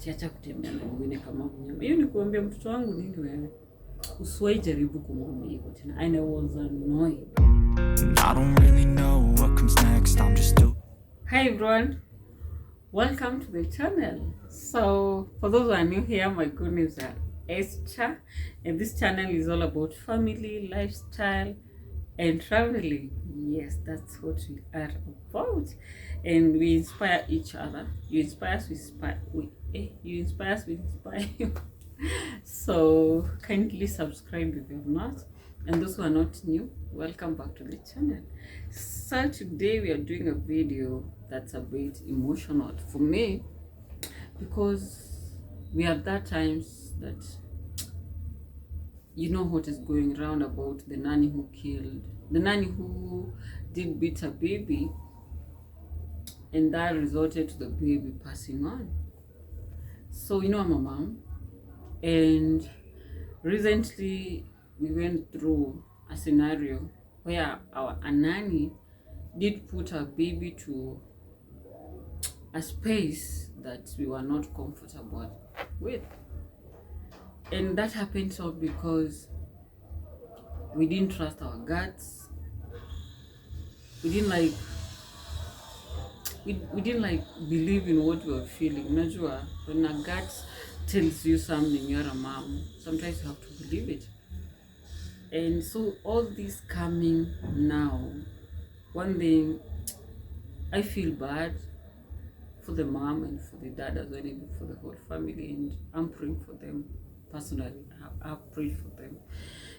ati acha kutembea na mwingine kama mnyama. Hiyo ni kuambia mtoto wangu nini wewe? Usiwahi jaribu kumwambia hivyo tena. And I was annoyed. I don't really know what comes next. I'm just Hi everyone. Welcome to the channel. So for those who are new here, my good names are Esther, and this channel is all about family, lifestyle, and traveling. Yes, that's what we are about, and we inspire each other. You inspire us, we inspire. You inspire us, we inspire you. So kindly subscribe if you have not, and those who are not new, welcome back to the channel. So today we are doing a video that's a bit emotional for me, because we are at times that you know what is going around about the nanny who did beat a baby, and that resulted to the baby passing on. So you know, I'm a mom, and recently we went through a scenario where a nanny did put a baby to a space that we were not comfortable with. And that happened so because we didn't trust our guts. We didn't believe in what we were feeling. Unajua, when a gut tells you something, you're a mom, sometimes you have to believe it. And so all this coming now, one thing, I feel bad for the mom and for the dad as well, and for the whole family, and I'm praying for them. Personally, I've prayed for them,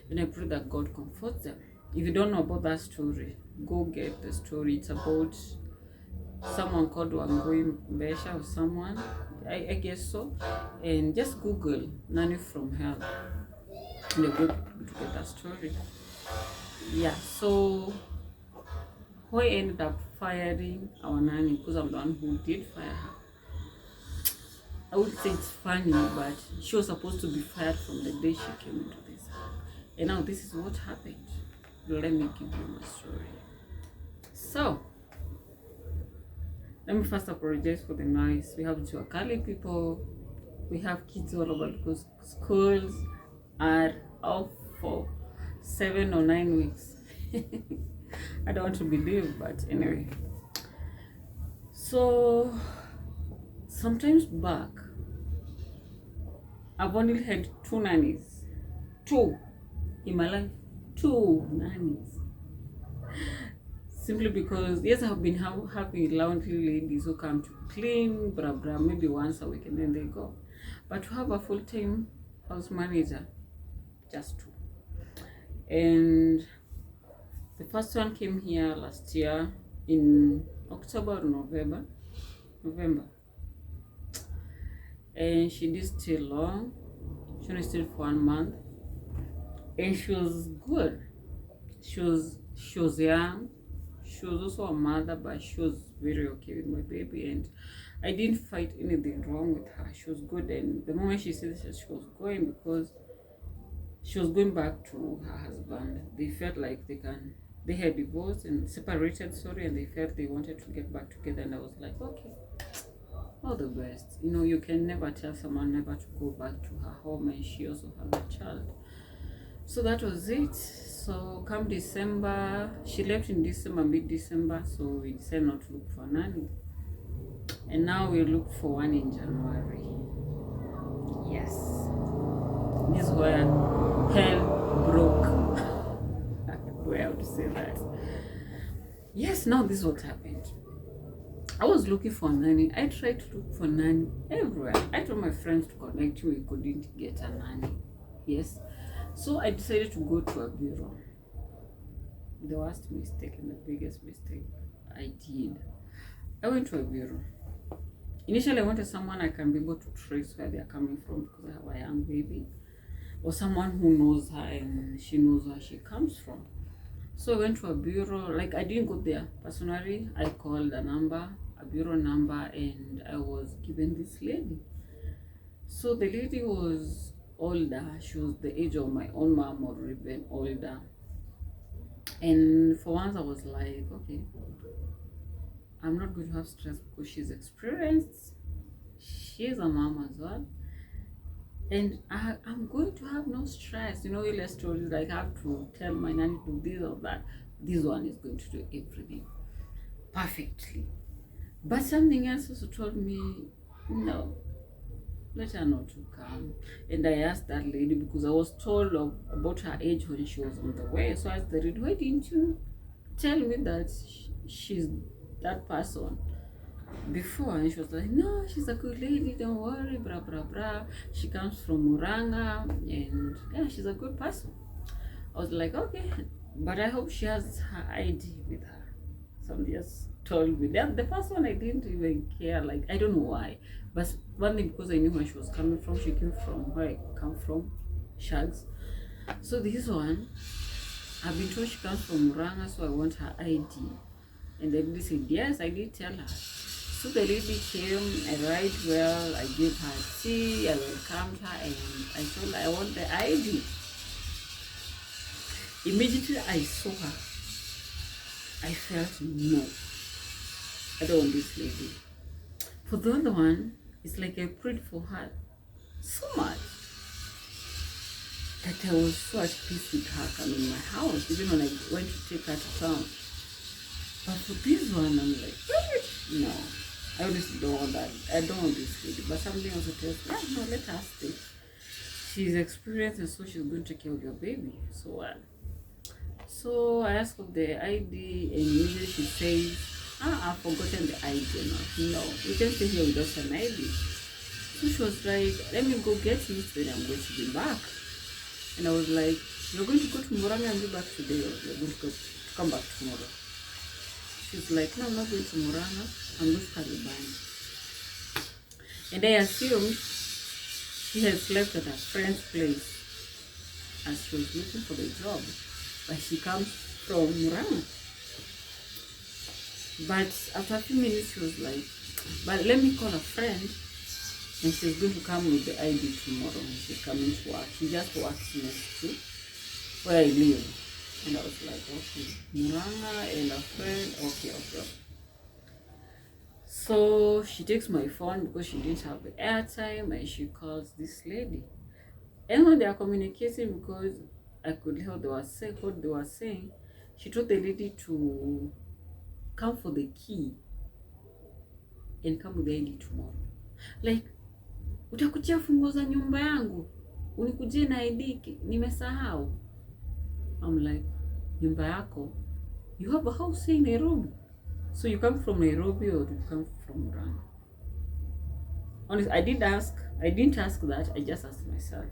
and I pray that God comforts them. If you don't know about that story, go get the story. It's about someone called Wangui Mbesha, or someone, I guess so, and just Google Nanny From HELL, and you're going to get that story. Yeah, so I ended up firing our nanny because I'm the one who did fire her. I would say it's funny, but she was supposed to be fired from the day she came into this house. And now this is what happened. Let me give you my story. So, let me first apologize for the noise. We have Juakali people. We have kids all over because schools are off for 7 or 9 weeks. I don't want to believe, but anyway. So, sometimes back, I've only had 2 nannies. 2 in my life. 2 nannies. Simply because, yes, I've been having laundry ladies who come to clean, blah, blah, maybe once a week and then they go. But to have a full-time house manager, just 2. And the first one came here last year in October or November. And she did stay long. She only stayed for 1 month. And she was good. She was young. She was also a mother, but she was very okay with my baby. And I didn't fight anything wrong with her. She was good. And the moment she said that she was going, because she was going back to her husband, they felt like they had divorced and separated, and they felt they wanted to get back together. And I was like, okay, all the best. You know, you can never tell someone never to go back to her home, and she also has a child. So that was it. So come December, she left in December, mid-December, so we decided not to look for a nanny. And now we look for one in January. Yes. This is where hell broke. I have to say that. Yes, now this is what happened. I was looking for a nanny. I tried to look for a nanny everywhere. I told my friends to connect me. We couldn't get a nanny. Yes. So I decided to go to a bureau. The worst mistake and the biggest mistake I did. I went to a bureau. Initially, I wanted someone I can be able to trace where they are coming from, because I have a young baby, or someone who knows her and she knows where she comes from. So I went to a bureau. Like, I didn't go there personally. I called a bureau number, and I was given this lady. So the lady was older. She was the age of my own mom, or even older. And for once I was like, okay, I'm not going to have stress, because she's experienced. she's a mom as well. And I'm going to have no stress. You know, illness stories like I have to tell my nanny to do this or that. This one is going to do everything perfectly. But something else also told me, no, let her not to come. And I asked that lady because I was told about her age when she was on the way. So I asked the lady, why didn't you tell me that she's that person before? And she was like, no, she's a good lady, don't worry, blah blah blah. She comes from Muranga and yeah, she's a good person. I was like, okay, but I hope she has her ID with her. Somebody just told me that the first one I didn't even care, like I don't know why, but one thing, because I knew where she was coming from. She came from where I come from, Shags. So this one, I've been told she comes from Muranga, so I want her ID. And the lady said, yes, I did tell her. So the lady came, I arrived well, I gave her tea, I welcomed her, and I told her I want the ID. Immediately I saw her, I felt, no, I don't want this lady. For the other one, it's like I prayed for her so much that I was so at peace with her coming in my house, even when I went to take her to town. But for this one, I'm like, no, I honestly don't want that. I don't want this lady. But something also tells me, no, let her stay. She's experienced, and so she's going to take care of your baby. So I asked for the ID, and immediately she says, I've forgotten the ID. No, you can stay here without an ID. So she was like, let me go get it, then I'm going to be back. And I was like, you're going to go to Muranga and be back today, or you're going to come back tomorrow? She's like, no, I'm not going to Muranga, I'm going to Karibani. And I assumed she had slept at her friend's place as she was looking for the job. But she comes from Muranga. But after a few minutes, she was like, but let me call a friend, and she's going to come with the ID tomorrow. And she's coming to work. She just works next to where I live. And I was like, okay, Muranga and a friend, okay. So she takes my phone because she didn't have the airtime, and she calls this lady. And when they are communicating, because I could hear what they were saying, she told the lady to come for the key and come with the ID tomorrow. Like, utakutia funguo za nyumba yangu, unikujie na ID, nimesahau. I'm like, nyumba yako? You have a house in Nairobi? So you come from Nairobi or you come from Muranga? Honestly, I didn't ask that, I just asked myself.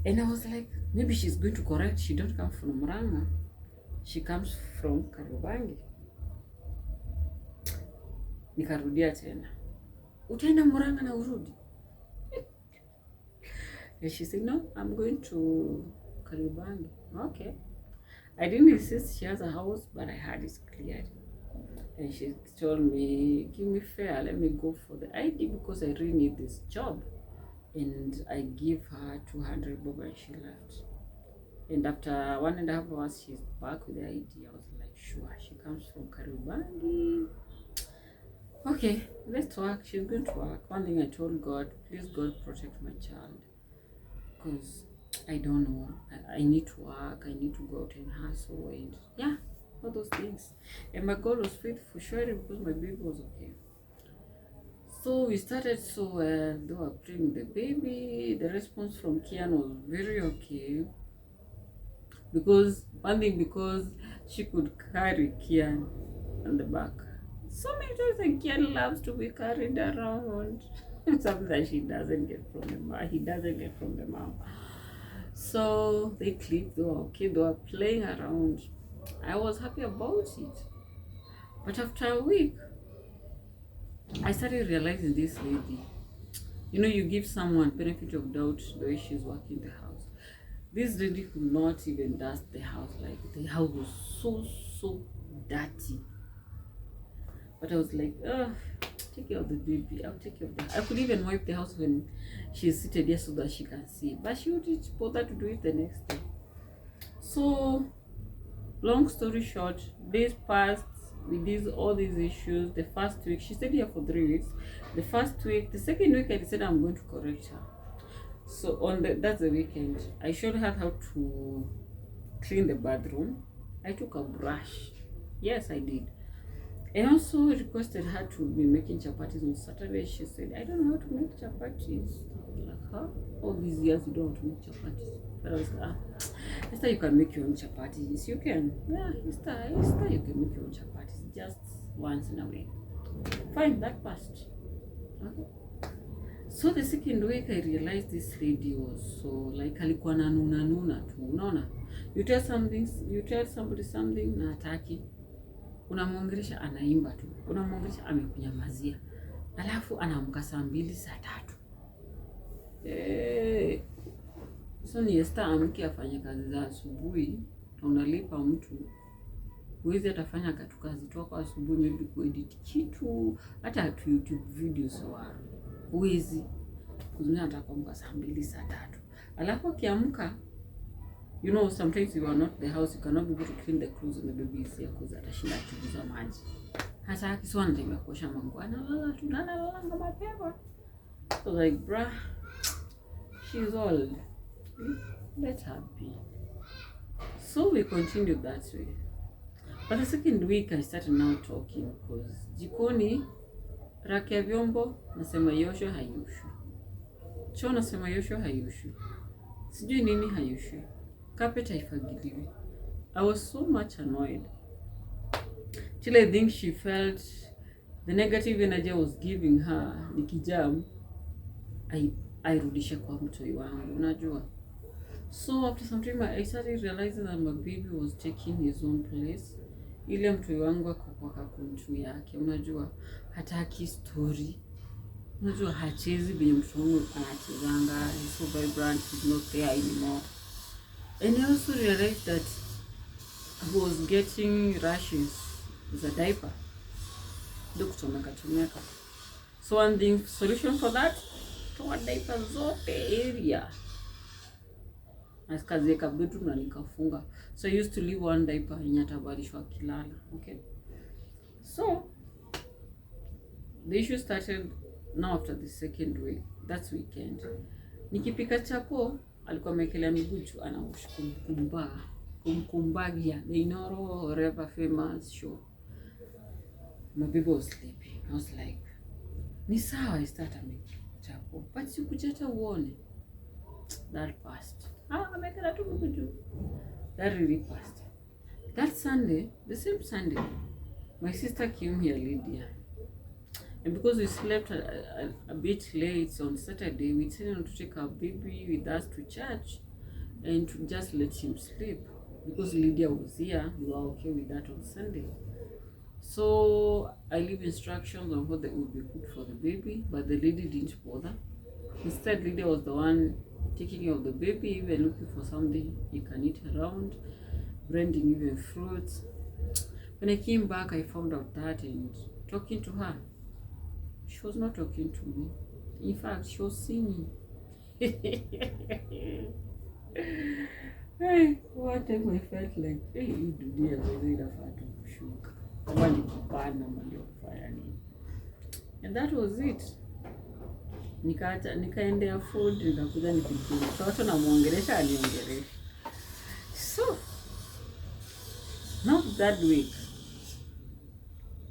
And I was like, maybe she's going to correct, she don't come from Muranga, she comes from Kariobangi. Nikarudia tena, utaenda Muranga na urudi? And she said, no, I'm going to Kariobangi. Okay. I didn't insist she has a house, but I had it cleared. And she told me, give me fare, let me go for the ID because I really need this job. And I give her 200 bob and she left. And after 1.5 hours, she's back with the ID. I was like, sure, she comes from Kariobangi. Okay, let's work. She's going to work. One thing I told God, please God protect my child. Because I don't know. I need to work. I need to go out and hustle. And yeah, all those things. And my God was faithful, surely, because my baby was okay. So we started so well. They were playing the baby. The response from Kian was very okay. Because she could carry Kian on the back. So many times and Kian loves to be carried around. Something that she doesn't get from the mom. He doesn't get from the mom. So they clicked. They were okay. They were playing around. I was happy about it. But after a week, I started realizing this lady. You know, you give someone benefit of doubt the way she's working the house. This lady could not even dust the house. Like, the house was so dirty. But I was like, take care of the baby. I'll take care of that. I could even wipe the house when she's seated here so that she can see. But she wouldn't bother to do it the next day. So, long story short, days passed. with all these issues. The first week, she stayed here for 3 weeks. The first week, the second week, I decided I'm going to correct her. So that's the weekend. I showed her how to clean the bathroom. I took a brush. Yes, I did. I also requested her to be making chapatis on Saturday. She said, I don't know how to make chapatis. I was like, huh? All these years you don't know how to make chapatis. But I was like, Esther, you can make your own chapatis. You can. Yeah, Esther, you can make your own chapatis just once in a week. Fine, that passed. Okay. So the second week I realized this lady was so like alikuwa na nuna tu. Unaona? You tell somebody something na hataki. Unamwongelesha anaimba tu. Unamwongelesha amekunyamazia. Alafu anaamka saa 2 saa 3. So ni Esther amke afanye kazi za asubuhi, unalipa mtu. Huwezi atafanya kazi toka asubuhi, maybe kuedit kitu, hata tu YouTube videos wa. Huwezi. Kuzungumza atakuamka saa 2 saa 3. Alafu akiamka, you know, sometimes you are not the house, you cannot be able to clean the clothes when the baby is here because atashinda kuchukua maji. Hata akiswa ndio kuosha manguo, analala tu, analala mapema. So like, bruh, she's old. Let her be. So we continued that way. But the second week I started now talking because jikoni raki ya vyombo nasema yosho hayushu. Choo nasema yosho hayushu. Sijui nini hayushu. Carpet haifagiliwi. I was so much annoyed. Till I think she felt the negative energy I was giving her nikijam airudishe kwa mtoi wangu, unajua. So after some time I started realizing that my baby was taking his own place. Ile mtoi wangu akakuwa kakuntu yake, unajua. Hataki story. Unajua hachezi venye mtoto wangu anachezanga. He's so vibrant, he's not there anymore. And I also realized that I was getting rashes with a diaper. Kuchomeka. So one thing, solution for that, toa diaper zote area. Askazieka bedroom na nikafunga. So I used to leave one diaper yenye atavalishwa kilala. Okay. So the issue started now after the second week. That's weekend. Nikipika chapo alikuwa amekelea miguu juu kumkumbagia. The Inoro Reva famous show. My baby was sleeping. I was like, ni sawa I start making chapo. But sikuchata uone. That passed. Amekelea tu miguu juu. That really passed. That Sunday, the same Sunday, my sister came here, Lydia. And because we slept a bit late on Saturday, we decided to take our baby with us to church and to just let him sleep. Because Lydia was here, we were okay with that on Sunday. So I leave instructions on what would be good for the baby, but the lady didn't bother. Instead, Lydia was the one taking care of the baby, even looking for something he can eat around, blending even fruits. When I came back, I found out that and talking to her. She was not talking to me. In fact, she was singing. Hey, what time I felt like, hey, you do dear, whether to kushuka. And that was it. Nikaendea food, nikakuja nipikie. Mtoto na muongelesha aliongelesha. So, now that week,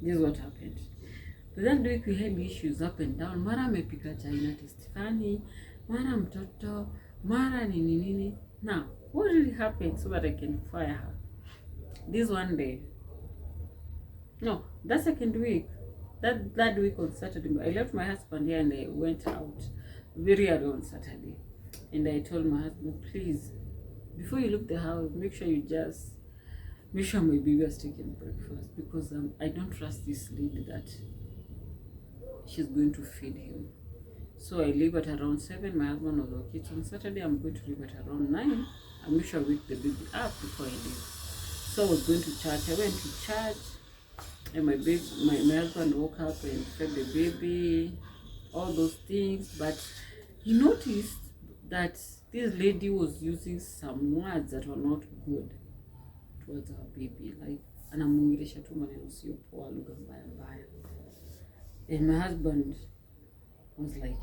this is what happened. That week we had issues up and down. Mara amepika China testifani, mara mtoto, mara nini. Now, what really happened so that I can fire her? This one day. No, that second week. That week on Saturday, I left my husband here and I went out very early on Saturday. And I told my husband, please, before you look the house, make sure my baby has taken breakfast, because I don't trust this lady that she's going to feed him. So I leave at around 7. My husband was okay. So on Saturday, I'm going to leave at around 9. I'll make sure I wake the baby up before I leave. So I was going to church. I went to church. And my husband woke up and fed the baby, all those things. But he noticed that this lady was using some words that were not good towards her baby. Like, anamuongelesha tu maneno sio poa, lugha mbaya mbaya. And my husband was like,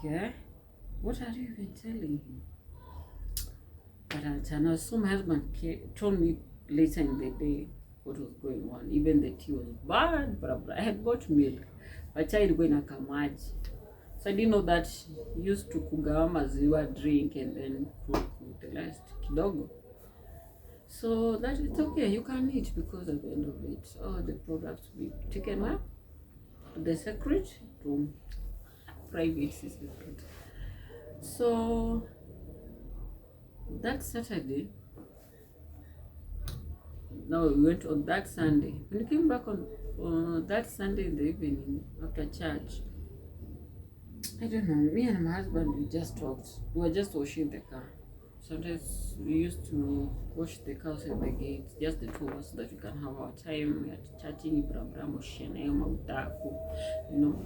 what are you even telling him? But so my husband told me later in the day what was going on. Even the tea was bad, blah, blah. I had bought milk, but child going to kamaji. So I didn't know that she used to kugawa maziwa, drink, and then cook the rest kidogo. So that it's okay, you can eat, because at the end of it, all the products will be taken up to the secret room, private secret. So that Saturday, no, we went on that Sunday. When we came back on that Sunday in the evening after church, I don't know, me and my husband, we just talked. We were just washing the car. Sometimes we used to wash the cars at the gate, just the two of us, so that we can have our time. We are chatting, you know.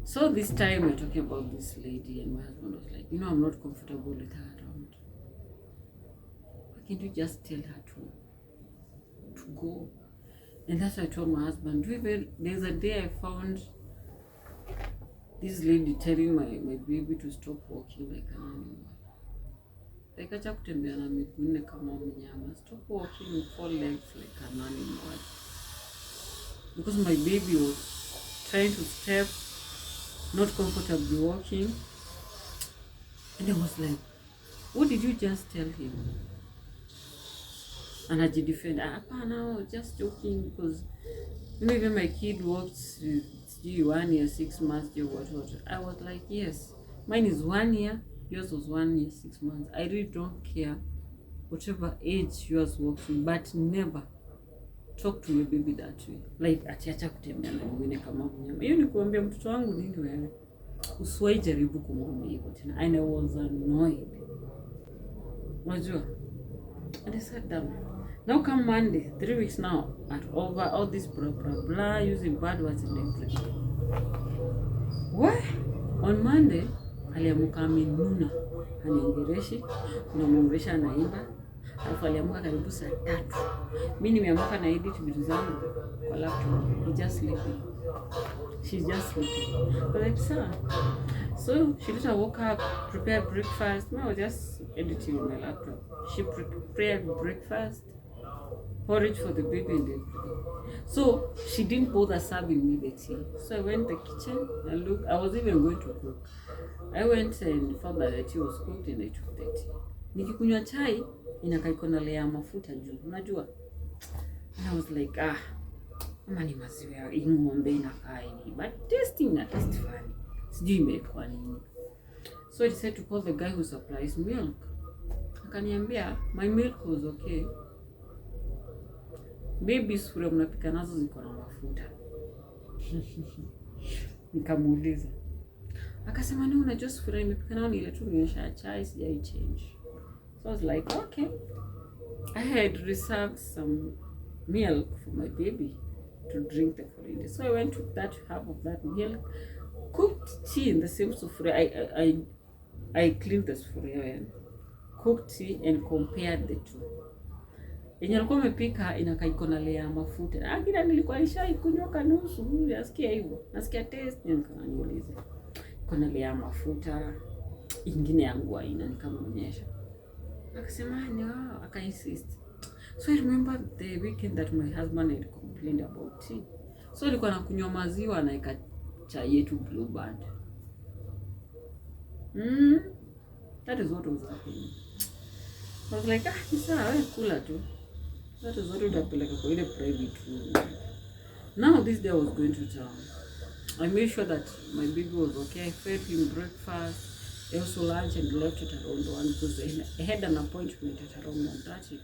So this time we're talking about this lady, and my husband was like, I'm not comfortable with her around. Why can't you just tell her to go? And that's why I told my husband, there's a day I found this lady telling my baby to stop walking like an animal. Like acha kutembea na miguu nne kama mnyama. Stop walking with 4 legs like an animal. Because my baby was trying to step, not comfortably walking. And I was like, what did you just tell him? And I did defend, no, just joking, because even my kid walked 1 year, 6 months, what. I was like, yes, mine is 1 year, yours was 1 year, 6 months. I really don't care whatever age yours walking, but never talk to your baby that way. Like, acha kutembea na mwingine kama mnyama. Hiyo ni kuambia mtoto wangu nini wewe? Usiwahi jaribu kumwambia hivyo tena. And I was annoyed. Unajua? And I sat down. Now come Monday, 3 weeks now, at over all this blah blah blah, using bad words and everything. What? On Monday, aliamuka amenuna, aniongereshi, unamwongelesha anaimba, alafu aliamuka karibu saa 3. Mimi nimeamuka na edit vitu zangu kwa laptop. He's just sleeping. She's just sleeping. But like, sir. So she later woke up, prepared breakfast. No, I was just editing on my laptop. She prepared breakfast, porridge for the baby and everything. So she didn't bother serving me the tea. So I went to the kitchen and looked. I was even going to cook. I went and found that the tea was cooked and I took the tea. Nikikunywa chai inakaa iko na layer mafuta juu, unajua? And I was like, ama ni maziwa ng'ombe inakaa hivi, but tasting na taste funny. Sijui imekuwa nini. So I decided to call the guy who supplies milk. Akaniambia, my milk was okay. Baby sufuria mnapika nazo ziko na mafuta. Nikamuuliza. Akasema ni unajua sufuria nimepika nayo ni ile tu nionyesha chai sijai change. So I was like, okay. I had reserved some milk for my baby to drink the following day. So I went to that half of that milk, cooked tea in the same sufuria. I cleaned the sufuria and cooked tea and compared the two. Yenye alikuwa amepika inakaa iko na layer mafuta. Kila nilikuwa nishaikunywa kanusu, nasikia hivyo. Nasikia taste nikaniuliza. Iko na layer mafuta, ingine yangu haina, nikamuonyesha. Akasema ni wao, akainsist. So I remember the weekend that my husband had complained about tea. So alikuwa anakunywa maziwa na ika chai yetu Blue Band. That is what was happening. I was like, sawa wewe kula tu. That is what utapeleka kwa ile private room. Now this day I was going to town. I made sure that my baby was okay. I fed him breakfast. I also lunch and left at around 1 because I had an appointment at around 1:30.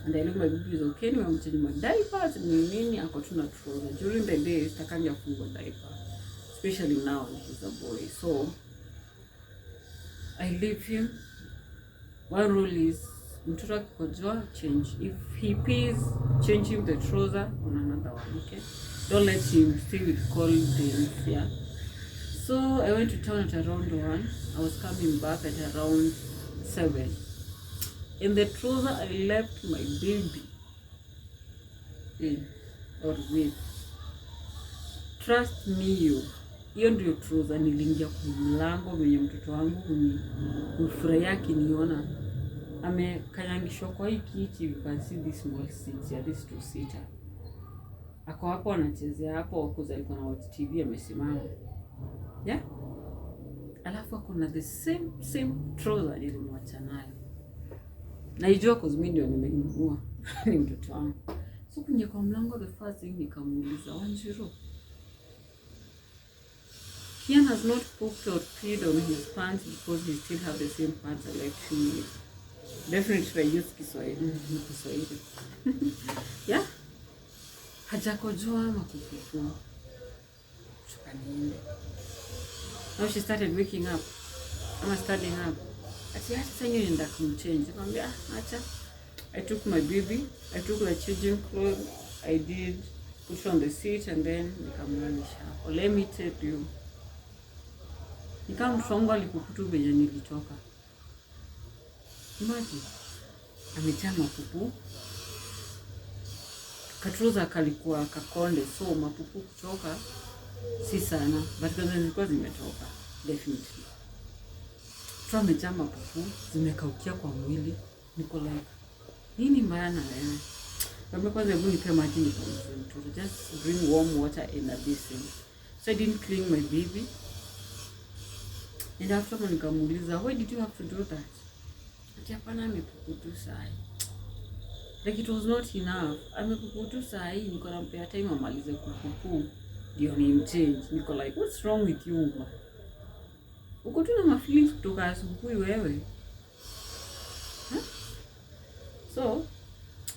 And I look my baby is okay. Nimemchange my diapers nini ako tu na trouser. During the day sitakanja kufungwa diaper. Especially now he's a boy. So I leave him. One rule is mtoto akikojoa change. If he pees, change him the trouser on another one, okay? Don't let him stay with cold things, yeah? So I went to town at around 1. I was coming back at around 7. In the trouser I left my baby. in or with. Trust me you. Hiyo ndio trouser niliingia kwa mlango mwenye mtoto wangu ufurahia akiniona. Amekanyangishwa kwa hii kiti, you can see this small seat, ya this two-seater. Ako hapo anachezea hapo, kuza alikuwa na watch TV amesimama. Yeah? Alafu ako na the same trouser nilimwacha nayo. Naijua cause mimi ndio nimeinunua ni mtoto wangu. So kuingia kwa mlango, the first thing nikamuuliza, Wanjiru, Kian has not pooped or peed on his pants because he still have the same pants I left him with. Definitely I use Kiswahili. Yeah? Hajakojoa ama kupufua. Shukaniende. Now she started waking up. I'm standing up. Ati hata sasa nienda kumchange. Nikamwambia acha. I took my baby. I took the changing clothes. I did put on the seat and then nikamlalisha. Oh, let me tell you. Nikamsonga alipokutu venye nilitoka. Imagine. Amejaa mapupu. Katruza kalikuwa kakonde, so mapupu kutoka si sana, but kwanza zilikuwa zimetoka definitely. Amejaa mapupu zimekaukia kwa mwili. Niko like, nini mbaya na wewe? Kama kwanza hebu nipe maji nikampe mtoto. Just bring warm water in a basin. So I didn't clean my baby. And after nikamuuliza, why did you have to do that? Ati hapana, amepuputu sai. Like it was not enough. Amepuputu sai, niko nampea time amalize kupupu ndio nimchange. Niko like, what's wrong with you ma? Uko tu na feelings kutoka asubuhi wewe. Huh? So,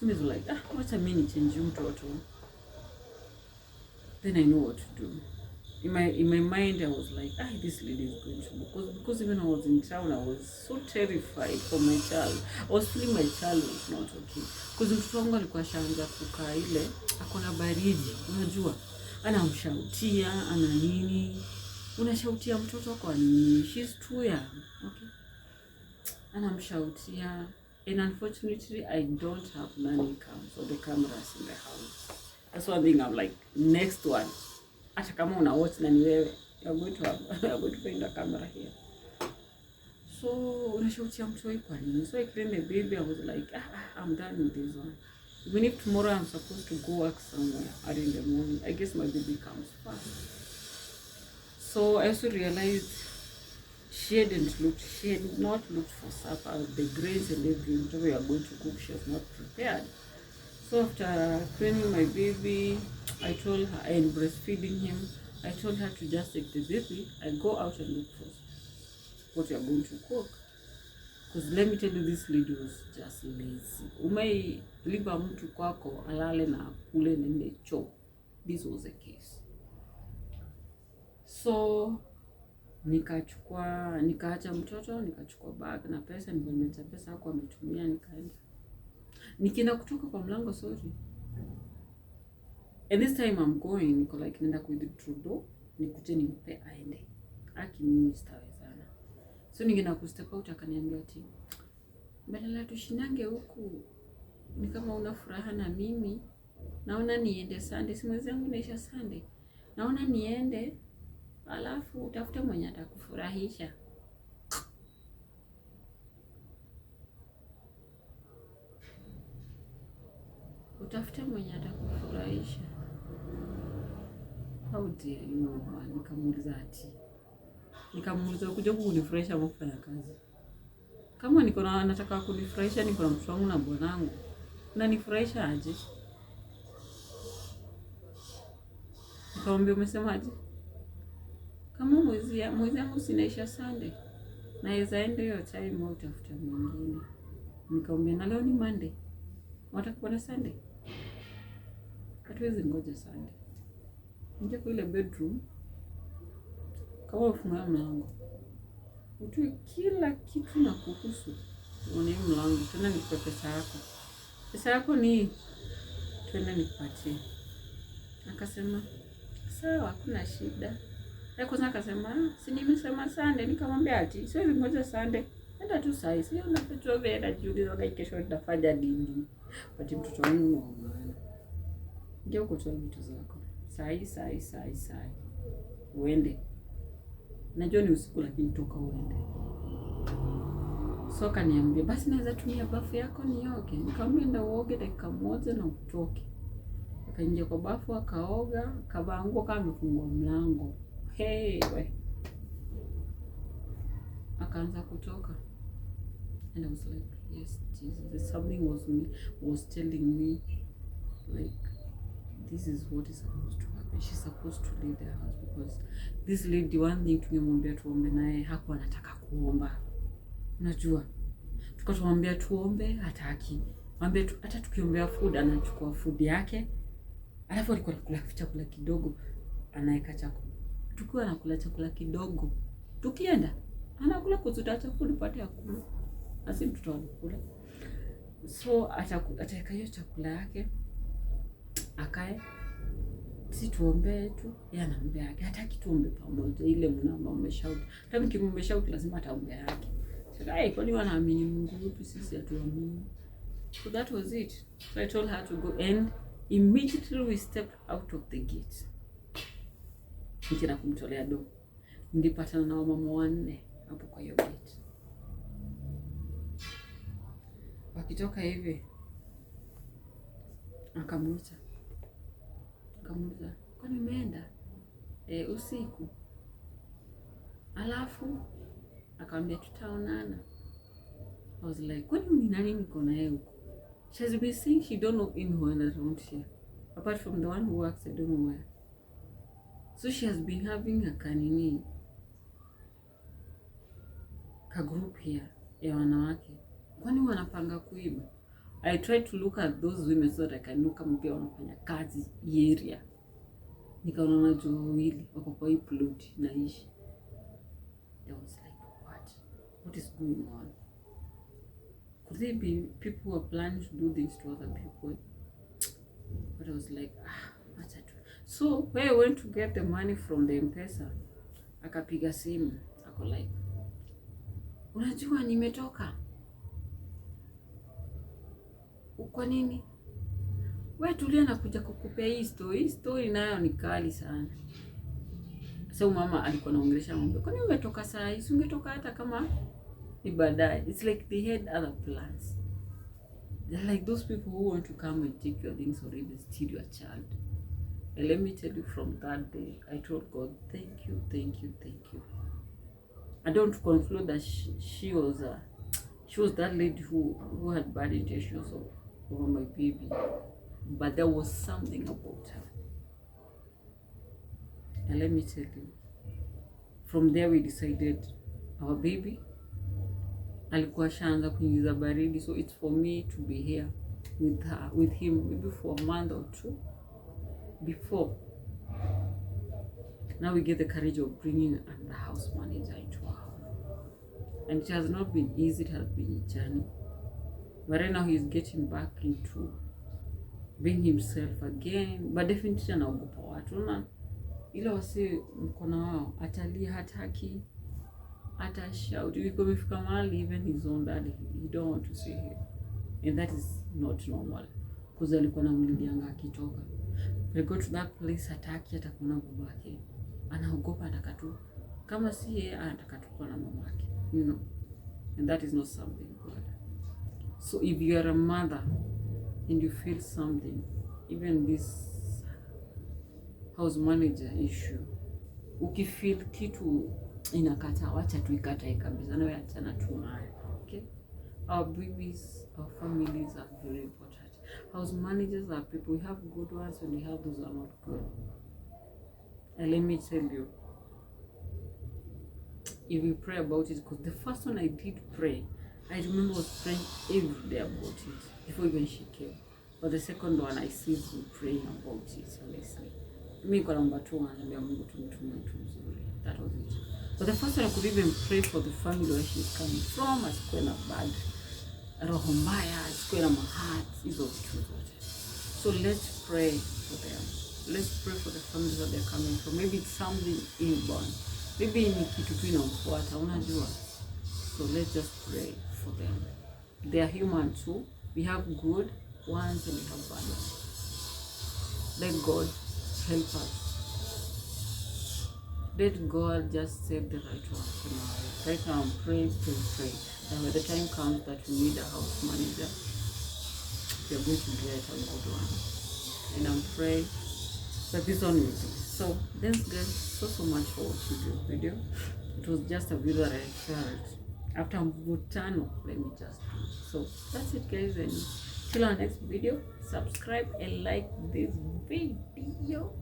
I was like, wacha mimi nichange mtoto. Then I know what to do. In my mind, I was like, this lady is going to, because even when I was in town, I was so terrified for my child. I was feeling my child was not okay. Because mtoto wangu alikuwa shaanza kukaa ile, akona baridi, unajua. Anamshautia, ana nini. Unashautia mtoto kwa nini? She's too young, okay? Anamshautia. And unfortunately, I don't have nanny cams or the cameras in the house. That's one thing I'm like, next one. Hata kama una watch na ni wewe, you're going to find a camera here. So, unashautia mtoto kwa nini? So I cleaned the baby. I was like, I'm done with this one. Even if tomorrow I'm supposed to go work somewhere early in the morning, I guess my baby comes first. So I also realized she had not looked for supper, the grains and everything, whatever we are going to cook, she was not prepared. So after cleaning my baby, I told her, and breastfeeding him, I told her to just take the baby and go out and look for what you are going to cook. Because let me tell you, this lady was just lazy. Umelipa mtu kwako alale na kule nende choo. This was the case. So nikaacha mtoto, nikachukua bag na pesa, nimeacha pesa hapo ametumia, nikaenda. Nikienda kutoka kwa mlango, sorry. And this time I'm going, niko like nenda kuidhuru, nikuje nimpe aende. Haki mimi sitawezana. So ningeenda kustep out, akaniambia ati, badala tushindange huku, ni kama una furaha na mimi, naona niende Sunday, si mwezi wangu inaisha Sunday. Naona niende, alafu utafute mwenye atakufurahisha. Utafute mwenye atakufurahisha. How dare you, man? Nikamuuliza ati. Nikamuuliza kuja kunifurahisha ama kufanya kazi. Kama niko na nataka kunifurahisha, niko na mtoto wangu na bwanangu. Unanifurahisha aje? Nikamwambia umesema aje? Kama mwezi wangu sinaisha Sunday, naweza enda hiyo time au utafuta mwingine. Nikamwambia na leo ni Monday. Wataka kuona Sunday? Hatuwezi ngoja Sunday. Nje kwa ile bedroom, kama ufunga mlango, utoe kila kitu na kuhusu uone mlango, tena nikupe pesa yako. Pesa yako ni twende nikupatie. Akasema sawa, hakuna shida. Kwanza akasema si nimesema Sunday. Nikamwambia ati siwezi ngoja Sunday. Enda tu saa hii. Sio unapetwa vile najiuliza kesho nitafanya nini. Pati mtoto wangu wa maana. Ndio kutoa vitu zako. Sai. Uende. Najua ni usiku lakini toka uende. So akaniambia basi naweza tumia bafu yako nioge. Nikamwambia nenda uoge dakika moja na utoke. Akaingia kwa bafu akaoga, akavaa nguo kama amefungua mlango. Hey we. Akaanza kutoka. And I was like, yes, Jesus, something was telling me like this is what is supposed to happen. She's supposed to leave the house because this lady, one thing tumemwambia tuombe naye hakuwa anataka kuomba. Unajua? Tukamwambia tuombe hataki. Mwambie hata tukiombea food anachukua food yake. Alafu alikuwa anakula chakula kidogo, anaeka chakula. Tukiwa anakula chakula kidogo. Tukienda anakula kuzuta chakula upate ya kula. Asi mtoto anakula. So ataweka hiyo chakula yake. Akae si tuombe tu, yeye anaomba yake. Hataki tuombe pamoja ile mnaomba umeshout. Hata mkimwomba shout lazima ataomba yake. Sasa kwani wanaamini Mungu yupi sisi hatuamini? So that was it. So I told her to go and immediately we stepped out of the gate. Nikienda kumtolea do. Nilipatana na wamama wanne hapo kwa hiyo gate. Wakitoka hivi akamuita. Kwani umeenda? Usiku. Alafu akamwambia tutaonana. I was like, kwani ni nani niko naye huko? She has been saying she don't know anyone around here. Apart from the one who works, I don't know where. So she has been having a group here ya wanawake. Kwani wanapanga kuiba? I tried to look at those women so that I can look kama pia wanafanya kazi area. Nikaona watu wawili wako kwa hii plot naishi. I was like, what is going on? Could they be people who are planning to do things to other people? But I was like, acha tu. So where I went to get the money from the M-Pesa, akapiga simu, ako like, unajua nimetoka. Kwa nini? Wewe tulia na kuja kukupea hii story. Hii story nayo ni kali sana. So mama alikuwa anaongelesha ng'ombe. Kwani umetoka saa hii? Ungetoka hata kama ni baadaye. It's like they had other plans. They're like those people who want to come and take your things or even steal your child. And let me tell you, from that day, I told God, thank you. I don't conclude that she was that lady who had bad intentions over my baby. But there was something about her. And let me tell you, from there we decided our baby alikuwa shaanza kuingiza baridi, so it's for me to be here with him maybe for a month or two before. Now we get the courage of bringing the house manager into our home. And it has not been easy, it has been a journey. But right now he is getting back into being himself again. But definitely anaogopa watu. Una ile wasi mkono wao atalia hataki, atashout. Yuko mfika mahali even his own dad he don't want to see him. And that is not normal. Because alikuwa anamlidianga akitoka. They go to that place hataki atakuona babake. Anaogopa atakatu. Kama si yeye anataka tu kuwa na mamake. You know. And that is not something good. So if you are a mother and you feel something, even this house manager issue, ukifeel kitu inakata, wacha tu ikatae kabisa, na wewe achana tu nayo. Okay? Our babies, our families are very important. House managers are people, we have good ones and we have those who are not good. And let me tell you, if we pray about it, because the first one I did pray, I remember was praying every day about it before even she came. But the second one I ceased to praying about it, honestly. That was it. But the first one I could even pray for the family where she's coming from, as kwena bad roho mbaya, as kwena mahat, is of truth. So let's pray for them. Let's pray for the families that they're coming from. Maybe it's something inborn. Maybe ni kitu tu inamfuata, unajua. So let's just pray for them. They are human too. We have good ones and we have bad ones. Let God help us. Let God just say the right one in our life. Right now, I'm praying. And when the time comes that we need a house manager, we are going to get a good one. And I'm praying that this one will do. So, thanks guys so much for watching this video. It was just a video that I felt after Mvutano, let me just do. So, that's it guys, and till our next video, subscribe and like this video.